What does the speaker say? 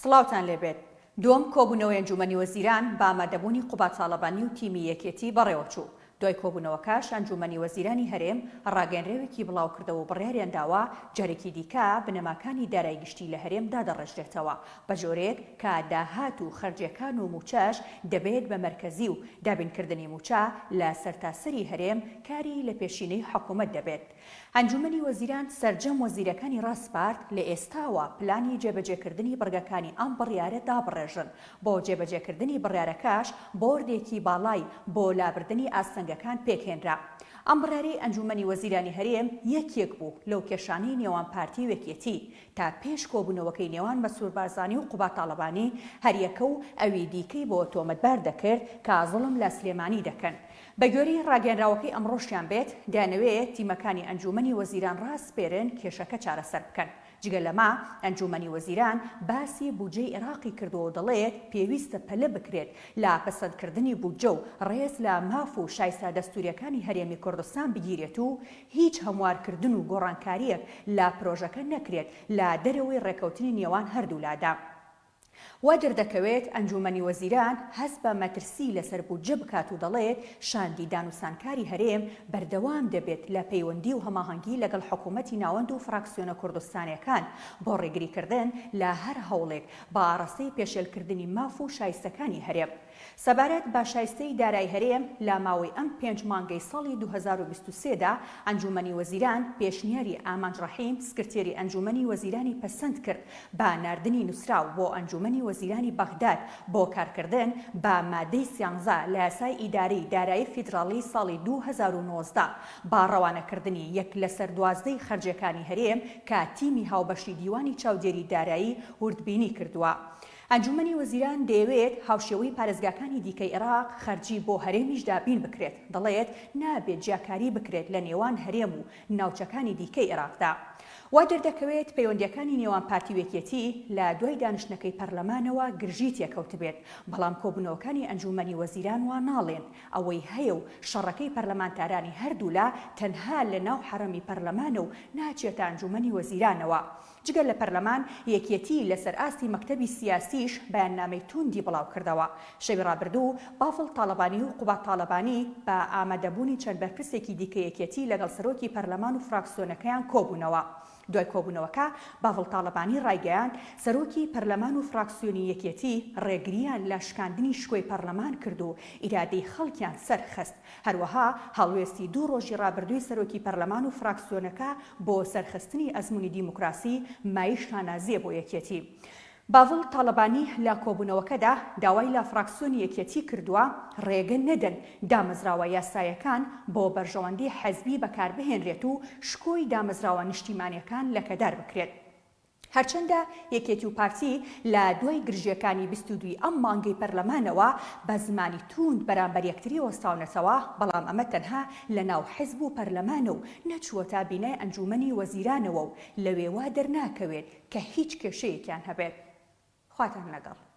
سڵاوتان لێبێت. دووەم کۆبوونەوەی ئەنجومەنی وەزیران بە ئامادەبوونی قوبات تاڵەبانی و تیمی یەکێتی بەڕێوەچوو. دوای کۆبوونەوەکەش ئەنجومەنی وەزیرانی هەرێم ڕاگەنرێوێکی بڵاو کردەوە و بڕیاریان داوە جارێکی دیکە بنەماکانی دارایی گشتی لە هەرێم دادەڕێژرێتەوە بە جۆرێک کە داهات و خەرجیەکان و موچەش دەبێت بە مەرکەزی و دابینکردنی موچە لە سەرتاسەری هەرێم کاری لە پێشینەی حکوومەت دەبێت. ئەنجومەنی وەزیران سەرجەم وەزیرەکانی ڕاستپارت لە ئێستاوە پلانی جێبەجێکردنی بڕگەکانی ئەم بڕیارە دابڕێژن. بۆ جێبەجێکردنی بڕیارەکەش بۆردێکی باڵای بۆ لابردنی ئاستەنگەکان پێکهێنرا. ئەم بڕیارەی ئەنجومەنی وەزیرانی هەرێم یەکێک بوو لەو کێشانەی نێوان پارتی و یەکێتی تا پێش کۆبوونەوەکەی نێوان مەسوور بارزانی و قوبات تاڵەبانی هەریەکە و ئەوی دیکەی بۆ تۆمەتبار دەکرد کە زوڵم لە سلێمانی دەکەن. بە گوێرەی ڕاگەنراوەکەی ئەمڕۆشیان بێت دەیانەوێت تیمەکانی ئەنجومەنی وەزیران ڕاستپێرن کێشەکە چارەسەر بکەن. جگە لەما ئەنجومەنی وەزیران باسی بودجەی عێراقی کردەوە و دەڵێت پێویستە پەلە بکرێت لە پەسەندکردنی بودجە و ڕێز لە ماف و شایستە دەستوریەکانی هەرێمی کوردستان بگیرێت و هیچ هەموارکردن و گۆڕانکاریەک لە پرۆژەکە نەکرێت لە دەرەوەی ڕێکەوتنی نێوان هەردوولادا. وا دەردەکەوێت ئەنجومەنی وەزیران هەست بە مەترسی لەسەر بودجە بکات و دەڵێت شاندیدان و سانکاری هەرێم بەردەوام دەبێت لە پەیوەندی و هەماهەنگی لەگەڵ حکوومەتی ناوەند و فراکسیۆنە کوردستانیەکان بۆ ڕێگریکردن لە هەر هەوڵێک بە ئاڕاستەی پێشێلکردنی ماف و شایستەکانی هەرێم. سەبارەت بە شایستەی دارایی هەرێم لە ماوەی ئەم 5 مانگەی ساڵی 2023دا ئەنجومەنی وەزیران پێشنیاری ئامانجڕەحیم سکرتێری ئەنجومەنی وەزیرانی پەسەند کرد بە ناردنی نووسراو بۆ ئەنجومەنی وەزیرانی بەغداد بۆ کارکردن بە مادەی 13 لە یاسای ئیداری دارایی فیدراڵی ساڵی 2019 با ڕەوانەکردنی 1/12 خەرجیەکانی هەرێم کە تیمی هاوبەشی دیوانی چاودێری دارایی وردبینی کردووە. ئەنجومەنی وەزیران دەیەوێت هاوشێوەی پارێزگاکانی دیکەی عێراق خەرجی بۆ هەرێمیش دابین بکرێت. دەڵێت نابێت جیاکاری بکرێت لە نێوان هەرێم و ناوچەکانی دیکەی عێراقدا. وا دەردەکەوێت پەیوەندیەکانی نێوان پارتی و یەکێتی لە دوای دانیشتنەکەی پەرلەمانەوە گرژی تێکەوت بێت. بەڵام کۆبوونەوەکانی ئەنجومەنی وەزیران وا ناڵێن ئەوەی هەیە و شەڕەکەی پەرلەمانتارانی هەردوولا تەنها لە ناو حەرەمی پەرلەمانە و ناچێتە ئەنجومەنی وەزیرانەوە. جگە لە پەرلەمان یەکێتی لەسەر ئاستی مەکتەبی سیاسیش بەیاننامەی توندی بڵاو کردەوە. شەوی ڕابردوو بافڵ تاڵەبانی و قوبات تاڵەبانی بە ئامادەبوونی چەند بەرپرسێکی دیکە یەکێتی لەگەڵ سەرۆکی پەرلەمان و فراکسیۆنەکەیان کۆبوونەوە. دوای کۆبوونەوەکە بافڵ تاڵەبانی ڕایگەیان سەرۆکی پەرلەمان و فراکسیۆنی یەکێتی ڕێگریان لە شکاندنی شکۆی پەرلەمان کرد و ئیرادەی خەڵکیان سەرخست. هەروەها هەڵوێستی 2 ڕۆژی ڕابردووی سەرۆکی پەرلەمان و فراکسیۆنەکە بۆ سەرخستنی ئەزموونی دیموکراسی مای شانازیە بۆ یەکێتی. باڤڵ تاڵەبانی لە کۆبوونەوەکەدا داوای لە فراکسیۆنی یەکێتی کردووە ڕێگە نەدەن دامەزراوە یاسایەکان بۆ بەرژەوەندی حەزبی بەکاربهێنرێت و شکۆی دامەزراوە نیشتیمانیەکان لەکەدار بکرێت. هەرچەندە یەکێتی و پارتی لە دوای گرژیەکانی 22 ئەم مانگەی پەرلەمانەوە بە زمانی توند بەرامبەر یەکتری وەستاونەتەوە، بەڵام ئەمە تەنها لە ناو حیزب و پەرلەمانە و نەچووە تا بینای ئەنجومەنی وەزیرانەوە و لەوێ وا دەرناکەوێت کە هیچ کێشەیەکیان هەبێت. خواتان لەگەڵ.